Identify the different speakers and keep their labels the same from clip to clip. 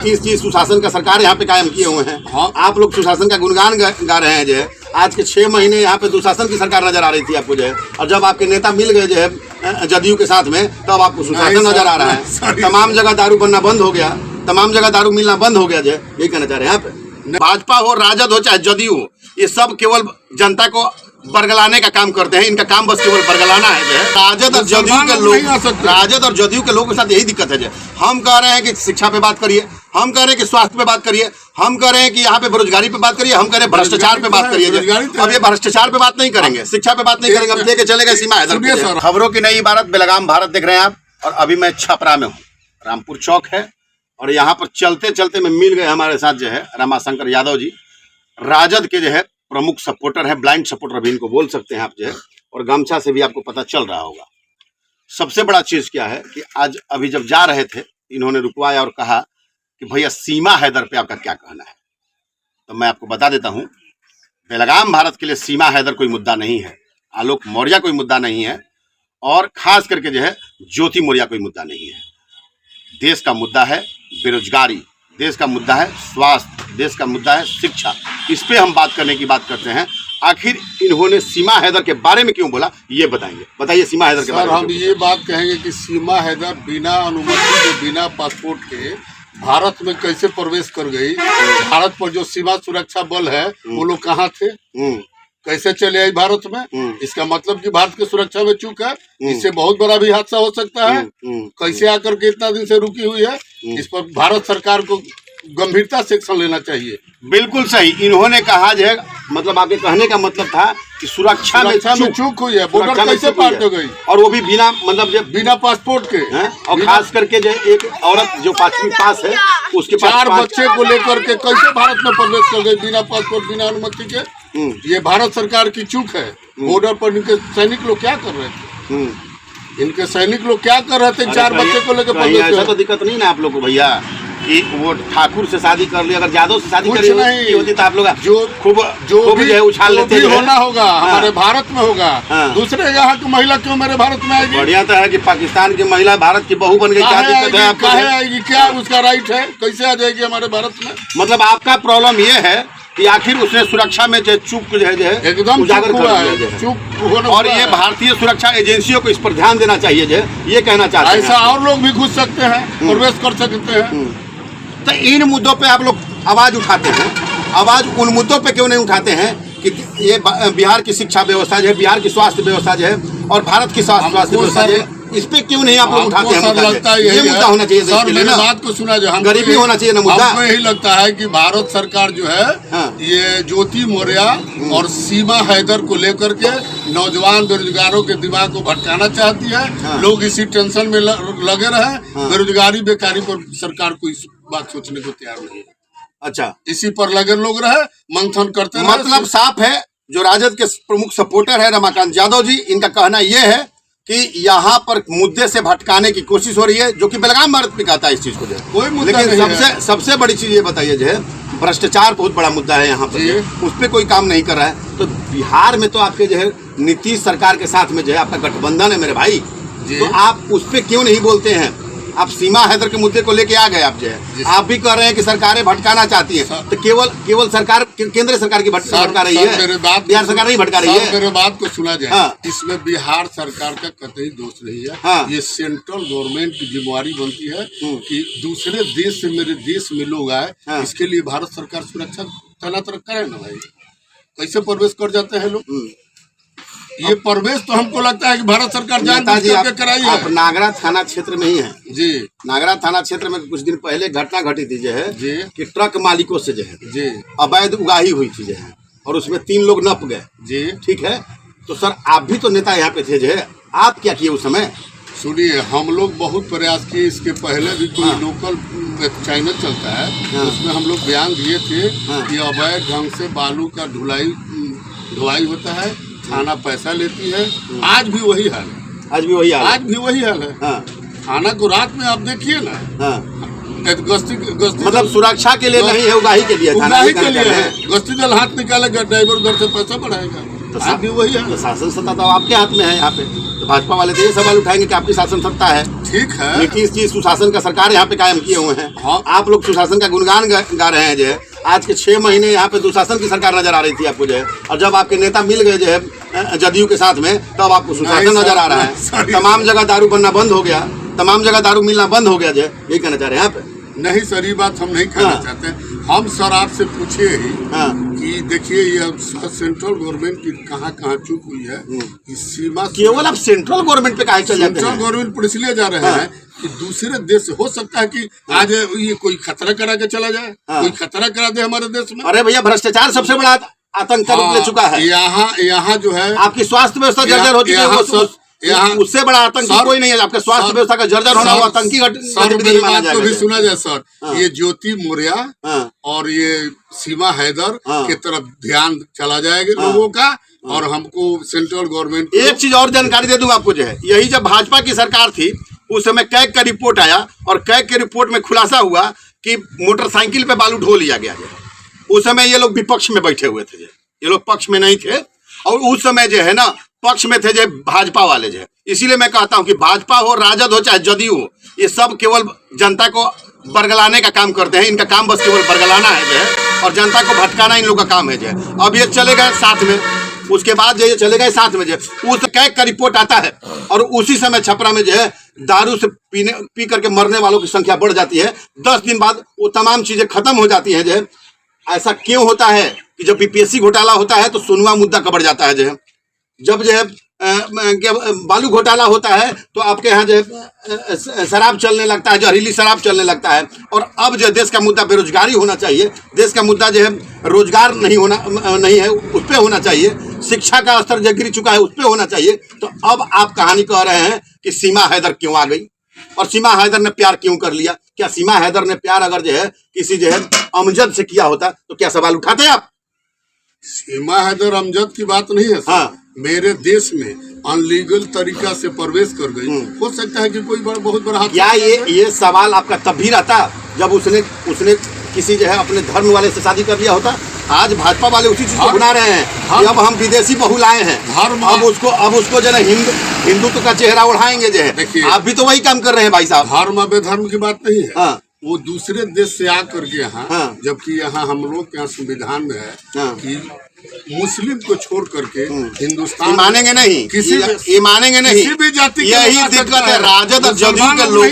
Speaker 1: इस चीज सुशासन का सरकार यहाँ पे कायम किए हुए हैं। हाँ। आप लोग सुशासन का गुणगान गा रहे हैं जो है। आज के 6 महीने यहाँ पे दुशासन की सरकार नजर आ रही थी आपको जो है, और जब आपके नेता मिल गए जो है जदयू के साथ में, तब आपको सुशासन नजर आ रहा है। तमाम जगह दारू बनना बंद हो गया, तमाम जगह दारू मिलना बंद हो गया जो है, यही कहना चाह रहे हैं यहाँ पे। भाजपा हो, राजद हो, चाहे जदयू हो, ये सब केवल जनता को बरगलाने का काम करते हैं। इनका काम बस केवल बरगलाना है जो है। राजद और जदयू के लोगों के साथ यही दिक्कत है जो। हम कह रहे हैं कि शिक्षा पे बात करिए, हम कह रहे हैं कि स्वास्थ्य पे बात करिए, हम कह रहे हैं कि यहाँ पे बेरोजगारी पे बात करिए, हम कह रहे हैं भ्रष्टाचार पे बात करिए। अब ये भ्रष्टाचार पे बात नहीं करेंगे, शिक्षा पे बात नहीं करेंगे, अब लेके चलेगा सीमा हैदर। खबरों की नई इबारत बेलगाम भारत देख रहे हैं आप, और अभी मैं छपरा में हूँ, रामपुर चौक है, और यहाँ पर चलते चलते में मिल गए हमारे साथ जो है रमाशंकर यादव जी, राजद के जो है प्रमुख सपोर्टर है, ब्लाइंड सपोर्टर भी इनको बोल सकते हैं आप जो है, और गमछा से भी आपको पता चल रहा होगा। सबसे बड़ा चीज क्या है कि आज अभी जब जा रहे थे, इन्होंने रुकवाया और कहा कि भैया सीमा हैदर पे आपका क्या कहना है। तो मैं आपको बता देता हूं, बेलगाम भारत के लिए सीमा हैदर कोई मुद्दा नहीं है, आलोक मौर्य कोई मुद्दा नहीं है, और खास करके जो है ज्योति मौर्य कोई मुद्दा नहीं है। देश का मुद्दा है बेरोजगारी, देश का मुद्दा है स्वास्थ्य, देश का मुद्दा है शिक्षा। इस पे हम बात करने की बात करते हैं। आखिर इन्होंने सीमा हैदर के बारे में क्यों बोला, ये बताएंगे। बताइए सीमा हैदर के बारे में।
Speaker 2: हम ये बात कहेंगे कि सीमा हैदर बिना अनुमति के, बिना पासपोर्ट के भारत में कैसे प्रवेश कर गई। भारत पर जो सीमा सुरक्षा बल है वो लोग कहाँ थे, कैसे चले आई भारत में। इसका मतलब कि भारत की सुरक्षा में चूक है। इससे बहुत बड़ा भी हादसा हो सकता है। कैसे आकर के इतना दिन से रुकी हुई है, इस पर भारत सरकार को गंभीरता से एक्शन लेना चाहिए।
Speaker 1: बिल्कुल सही। इन्होंने कहा जो है, मतलब आपके कहने का मतलब था कि सुरक्षा में
Speaker 2: चूक हुई है। बॉर्डर कैसे पार हो गई,
Speaker 1: और वो भी बिना मतलब
Speaker 2: बिना पासपोर्ट के।
Speaker 1: और खास करके जो एक औरत जो 5वीं पास है, उसके
Speaker 2: 4 बच्चे को लेकर के कैसे भारत में प्रवेश कर गई बिना पासपोर्ट, बिना अनुमति के। ये भारत सरकार की चूक है। बॉर्डर पर इनके सैनिक लोग क्या कर रहे थे, इनके सैनिक लोग क्या कर रहे थे 4 बच्चे को लेकर प्रवेश।
Speaker 1: ऐसा तो दिक्कत नहीं ना आप लोग को भैया कि वो ठाकुर से शादी कर ली, अगर यादव से शादी कर ली होती तो आप लोग जो भी है उछाल लेते हैं।
Speaker 2: होना होगा हमारे भारत में होगा। दूसरे यहाँ की महिला क्यों मेरे भारत में आएगी।
Speaker 1: बढ़िया तो है कि पाकिस्तान की महिला भारत की बहू बन गई, क्या दिक्कत है आपको?
Speaker 2: आएगी, क्या उसका राइट है, कैसे आ जाएगी हमारे भारत में।
Speaker 1: मतलब आपका प्रॉब्लम ये है कि आखिर उसने सुरक्षा में जो चूक जो है
Speaker 2: एकदम
Speaker 1: उजागर कर दिया है, और ये भारतीय सुरक्षा एजेंसियों को इस पर ध्यान देना चाहिए जो ये कहना चाहते हैं।
Speaker 2: ऐसा और लोग भी घुस सकते हैं, प्रवेश कर सकते हैं।
Speaker 1: तो इन मुद्दों पे आप लोग आवाज उठाते हैं, आवाज उन मुद्दों पे क्यों नहीं उठाते हैं कि ये बिहार की शिक्षा व्यवस्था जो है, बिहार की स्वास्थ्य व्यवस्था जो है, और भारत की स्वास्थ्य व्यवस्था जो है, इस पे क्यों नहीं आप लोग उठाते हैं?
Speaker 2: लगता है
Speaker 1: ये मुद्दा होना चाहिए
Speaker 2: सर, मेरी बात को सुना जाए।
Speaker 1: गरीबी होना चाहिए ना मुद्दा।
Speaker 2: हमको यही लगता है कि भारत सरकार जो है ये ज्योति मौर्य और सीमा हैदर को लेकर के नौजवान बेरोजगारों के दिमाग को भटकाना चाहती है। लोग इसी टेंशन में लगे रहे। बेरोजगारी बेकारी पर सरकार को इस बात सोचने को तैयार नहीं है।
Speaker 1: अच्छा,
Speaker 2: इसी पर लगे लोग रहे, मंथन करते।
Speaker 1: मतलब साफ है, जो राजद के प्रमुख सपोर्टर है रमाकांत यादव जी, इनका कहना यह है कि यहाँ पर मुद्दे से भटकाने की कोशिश हो रही है, जो कि बेलगाम भारत भी कहता है इस चीज को।
Speaker 2: कोई मुद्दा
Speaker 1: लेकिन
Speaker 2: नहीं
Speaker 1: सबसे बड़ी चीज ये बताइए जो है, भ्रष्टाचार बहुत बड़ा मुद्दा है यहाँ पर, उस पर कोई काम नहीं कर रहा है। तो बिहार में तो आपके जो है नीतीश सरकार के साथ में जो है आपका गठबंधन है मेरे भाई, तो आप उस पर क्यों नहीं बोलते हैं? आप सीमा हैदर के मुद्दे को लेके आ गए। आप जो है आप भी कह रहे हैं कि सरकारें भटकाना चाहती है, तो केवल सरकार, केंद्र सरकार की भटका रही है, बिहार सरकार नहीं भटका रही है।
Speaker 2: मेरे बात को सुना जाए। इसमें बिहार सरकार का कतई दोष नहीं है। ये सेंट्रल गवर्नमेंट की जिम्मेवारी बनती है कि दूसरे देश से मेरे देश में लोग आए, इसके लिए भारत सरकार सुरक्षा तैनात करे ना भाई। कैसे प्रवेश कर जाते हैं लोग, ये प्रवेश तो हमको लगता है कि भारत सरकार जानबूझ करके कराई है।
Speaker 1: आप नागरा थाना क्षेत्र में ही है
Speaker 2: जी।
Speaker 1: नागरा थाना क्षेत्र में कुछ दिन पहले घटना घटी थी जो है जी, कि ट्रक मालिकों से जो है जी अवैध उगाही हुई थी जो है, और उसमें 3 लोग नप गए जी। ठीक है, तो सर आप भी तो नेता यहाँ पे थे जो है, आप क्या किए उस समय?
Speaker 2: सुनिए, हम लोग बहुत प्रयास किए। इसके पहले भी कोई लोकल चैनल चलता है, उसमें हम लोग बयान दिए थे कि अवैध ढंग से बालू का ढुलाई होता है, थाना पैसा लेती है। आज भी वही हाल है,
Speaker 1: आज भी वही
Speaker 2: हाल है। थाना को रात में आप देखिए ना, गश्ती
Speaker 1: मतलब सुरक्षा के लिए नहीं है, उगाही के लिए,
Speaker 2: उगाही के लिए है। गश्ती दल हाथ निकालेगा, ड्राइवर घर से पैसा बढ़ाएगा।
Speaker 1: तो शासन सत्ता तो आपके हाथ में है यहाँ पे, तो भाजपा वाले तो ये सवाल उठाएंगे कि आपकी शासन सत्ता है,
Speaker 2: ठीक है,
Speaker 1: नीतीश जी सुशासन का सरकार यहाँ पे कायम किए हुए हैं।
Speaker 2: हाँ।
Speaker 1: आप लोग सुशासन का गुणगान गा रहे हैं जो है। आज के 6 महीने यहाँ पे दुशासन की सरकार नजर आ रही थी आपको जो है, और जब आपके नेता मिल गए जो है जदयू के साथ में, तब आपको सुशासन नजर आ रहा है। तमाम जगह दारू बनना बंद हो गया, तमाम जगह दारू मिलना बंद हो गया जो है, यही कहना चाह रहे हैं आप?
Speaker 2: नहीं सर, ये बात हम नहीं कहना चाहते। हम सर आपसे पूछे ही कि देखिए ये सेंट्रल गवर्नमेंट की कहाँ कहाँ चूक हुई है, इस सीमा
Speaker 1: केवल आप सेंट्रल गवर्नमेंट पे काहे चल जाते हैं?
Speaker 2: सेंट्रल गवर्नमेंट पर इसलिए जा रहे हैं कि दूसरे देश से हो सकता है कि आज ये कोई खतरा करा के चला जाए, कोई खतरा करा दे हमारे देश में।
Speaker 1: अरे भैया, भ्रष्टाचार सबसे बड़ा आतंक का रूप ले चुका है।
Speaker 2: यहाँ जो है
Speaker 1: आपकी स्वास्थ्य व्यवस्था जर्जर हो चुकी है, यहाँ उससे बड़ा आतंकी कोई नहीं है। आपके स्वास्थ्य व्यवस्था का जर्जर होना वो आतंकी गतिविधि माना जाएगा।
Speaker 2: भी सुना जाए सर, ये ज्योति मौर्य और ये सीमा हैदर की तरफ ध्यान चला जाएगा लोगों का, और हमको सेंट्रल गवर्नमेंट
Speaker 1: एक चीज और जानकारी दे दूं आपको जो है, यही जब भाजपा की सरकार थी उस समय कैग का रिपोर्ट आया, और कैग के रिपोर्ट में खुलासा हुआ कि मोटरसाइकिल पे बालू ढो लिया गया है। उस समय ये लोग विपक्ष में बैठे हुए थे, ये लोग पक्ष में नहीं थे, और उस समय जो है ना पक्ष में थे जो भाजपा वाले जो है। इसीलिए मैं कहता हूं कि भाजपा हो, राजद हो, चाहे जदयू हो, ये सब केवल जनता को बरगलाने का काम करते हैं। इनका काम बस केवल बरगलाना है जो है, और जनता को भटकाना इन लोग का काम है जो है। अब ये चले गए साथ में, उसके बाद जो ये चले गए साथ में जो उस कैग का रिपोर्ट आता है, और उसी समय छपरा में जो है दारू से पी करके मरने वालों की संख्या बढ़ जाती है। 10 दिन बाद वो तमाम चीजें खत्म हो जाती हैं जो है। ऐसा क्यों होता है कि जब बीपीएससी घोटाला होता है तो सोनुआ मुद्दा कबर जाता है जो है। जब जो है बालू घोटाला होता है तो आपके यहाँ जो है शराब चलने लगता है, जहरीली शराब चलने लगता है। और अब जो देश का मुद्दा बेरोजगारी होना चाहिए, देश का मुद्दा जो है रोजगार नहीं है, उस पर होना चाहिए। शिक्षा का स्तर जो गिर चुका है उस पर होना चाहिए। तो अब आप कहानी कह रहे हैं कि सीमा हैदर क्यों आ गई, और सीमा हैदर ने प्यार क्यों कर लिया? क्या सीमा हैदर ने प्यार अगर जो है किसी जो है अमजद से किया होता तो क्या सवाल उठाते आप?
Speaker 2: सीमा हैदर अमजद की बात नहीं है सर। मेरे देश में अनलीगल तरीका से प्रवेश कर गई, हो सकता है कि कोई बहुत बड़ा हाथ।
Speaker 1: क्या ये सवाल आपका तब भी रहता जब उसने किसी जो है अपने धर्म वाले से शादी कर लिया होता? आज भाजपा वाले उसी चीज को बना रहे हैं कि अब हम विदेशी बहू लाए हैं, अब उसको जो है हिंदुत्व का चेहरा उड़ाएंगे जो है। देखिए, आप भी तो वही काम कर रहे हैं भाई साहब।
Speaker 2: धर्म बेधर्म की बात नहीं है। वो दूसरे देश से आकर के यहाँ, जबकि यहाँ हम लोग के यहाँ संविधान में है कि मुस्लिम को छोड़ करके हिंदुस्तान
Speaker 1: मानेंगे नहीं, ये मानेंगे नहीं।
Speaker 2: किसी भी जाति
Speaker 1: यही दिक्कत है राजद और जदयू के लोग,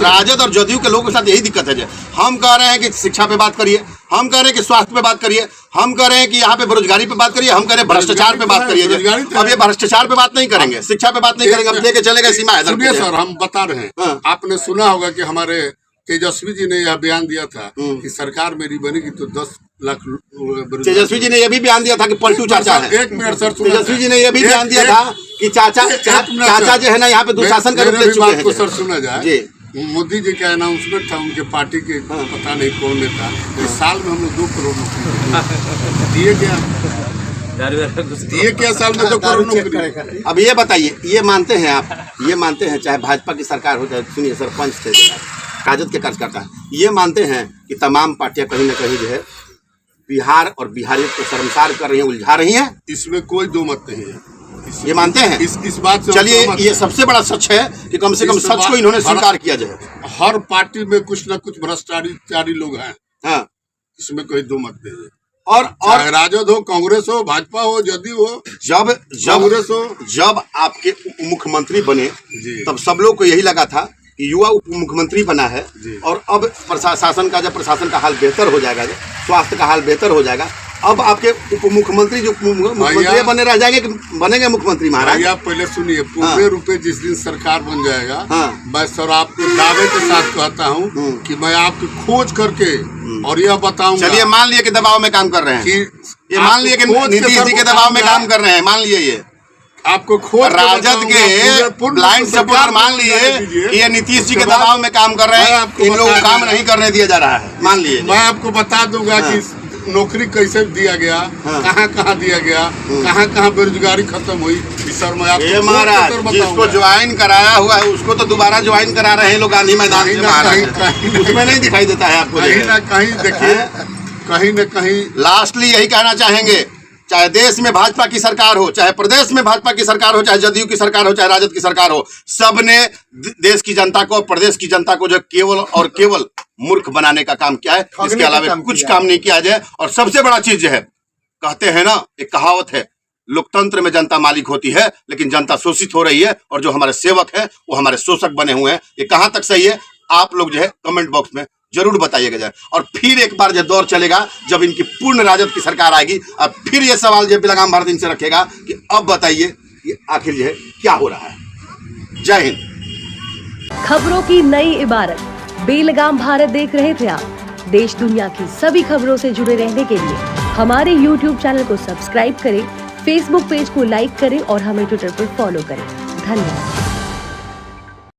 Speaker 1: राजद और जदयू के लोगों के साथ यही दिक्कत है। हम कह रहे हैं कि शिक्षा पे बात करिए, हम कह रहे हैं कि स्वास्थ्य पे बात करिए, हम कह रहे हैं कि यहाँ पे बेरोजगारी पे बात करिए, हम कह रहे हैं भ्रष्टाचार पे बात करिए। अब ये भ्रष्टाचार पे बात नहीं करेंगे, शिक्षा पे बात नहीं करेंगे, अब लेके चले गए सीमा हैदर।
Speaker 2: सुनिए सर, हम बता रहे हैं, आपने सुना होगा कि हमारे तेजस्वी जी ने यह बयान दिया था कि सरकार मेरी बनेगी तो 10 लाख।
Speaker 1: तेजस्वी जी ने यह भी बयान दिया था कि पलटू चाचा है।
Speaker 2: एक मिनट सर,
Speaker 1: तेजस्वी जी ने यह भी बयान दिया था कि चाचा जो है ना यहाँ पे दुशासन का रूप ले चुके हैं।
Speaker 2: सर सुना जाए, मोदी जी का अनाउंसमेंट था, उनके पार्टी के पता नहीं कौन नेता, इस साल में हम लोग 2 करोड़ नौकरी दिए क्या साल में 2 करोड़ नौकरी।
Speaker 1: अब ये बताइए, ये मानते हैं आप, ये मानते हैं चाहे भाजपा की सरकार हो, चाहे सुनिए सरपंच थे राजद के कार्यकर्ता, ये मानते हैं कि तमाम पार्टियां कहीं न कहीं जो है बिहार और बिहारियों को शर्मसार कर रही हैं, उलझा रही हैं?
Speaker 2: इसमें कोई दो मत नहीं है।
Speaker 1: ये मानते हैं
Speaker 2: इस बात से।
Speaker 1: चलिए, ये सबसे बड़ा सच है कि कम से कम सच को इन्होंने स्वीकार किया जाए।
Speaker 2: हर पार्टी में कुछ न कुछ भ्रष्टाचारी लोग हैं, इसमें कोई दो मत नहीं है। और राजद हो, कांग्रेस हो, भाजपा हो, जदयू हो, कांग्रेस हो,
Speaker 1: जब आपके उप मुख्यमंत्री बने तब सब लोग को यही लगा था कि युवा उप मुख्यमंत्री बना है, और अब प्रशासन का हाल बेहतर हो जाएगा, स्वास्थ्य का हाल बेहतर हो जाएगा। अब आपके उप मुख्यमंत्री जो मुख्यमंत्री बने रह जाएंगे कि बनेंगे मुख्यमंत्री? महाराज
Speaker 2: आप पहले सुनिए, पूरे रुपए जिस दिन सरकार बन जाएगा, मैं सर आपको दावे के साथ कहता हूँ कि मैं आपकी खोज करके और यह बताऊंगा।
Speaker 1: चलिए, मान लिए कि दबाव में काम कर रहे हैं, ये मान लिए कि नीतीश जी के दबाव में काम कर रहे हैं, मान लिए ये
Speaker 2: आपको खोज
Speaker 1: राजद के ब्लाइंड सपोर्टर मान लिए कि ये नीतीश जी के दबाव में काम कर रहे हैं, इन लोगों को काम नहीं करने दिया जा रहा है, मान लिए।
Speaker 2: मैं आपको बता दूंगा कि नौकरी कैसे दिया गया, कहाँ कहाँ दिया गया, कहाँ कहाँ बेरोजगारी खत्म हुई। सर मैं आपको
Speaker 1: महाराज जिसको ज्वाइन कराया हुआ है उसको तो दोबारा ज्वाइन करा रहे हैं लोग गांधी मैदान से, उसमें नहीं दिखाई देता है आपको?
Speaker 2: कहीं ना कहीं देखिए, कहीं न कहीं
Speaker 1: लास्टली यही कहना चाहेंगे चाहे देश में भाजपा की सरकार हो, चाहे प्रदेश में भाजपा की सरकार हो, चाहे जदयू की सरकार हो, चाहे राजद की सरकार हो, सबने देश की जनता को, प्रदेश की जनता को जो केवल और केवल मूर्ख बनाने का काम किया है। इसके अलावा कुछ काम नहीं किया जाए। और सबसे बड़ा चीज जो है, कहते हैं ना, एक कहावत है, लोकतंत्र में जनता मालिक होती है, लेकिन जनता शोषित हो रही है और जो हमारे सेवक है वो हमारे शोषक बने हुए हैं। ये कहां तक सही है, आप लोग जो है कमेंट बॉक्स में जरूर बताइएगा जाए। और फिर एक बार जो दौर चलेगा जब इनकी पूर्ण राजद की सरकार आएगी, अब फिर ये सवाल जो बेलगाम भारत इनसे रखेगा कि अब बताइए कि आखिर जो है क्या हो रहा है। जय हिंद।
Speaker 3: खबरों की नई इबारत बेलगाम भारत देख रहे थे आप। देश दुनिया की सभी खबरों से जुड़े रहने के लिए हमारे YouTube चैनल को सब्सक्राइब करें, Facebook पेज को लाइक करें और हमें ट्विटर पर फॉलो करें। धन्यवाद।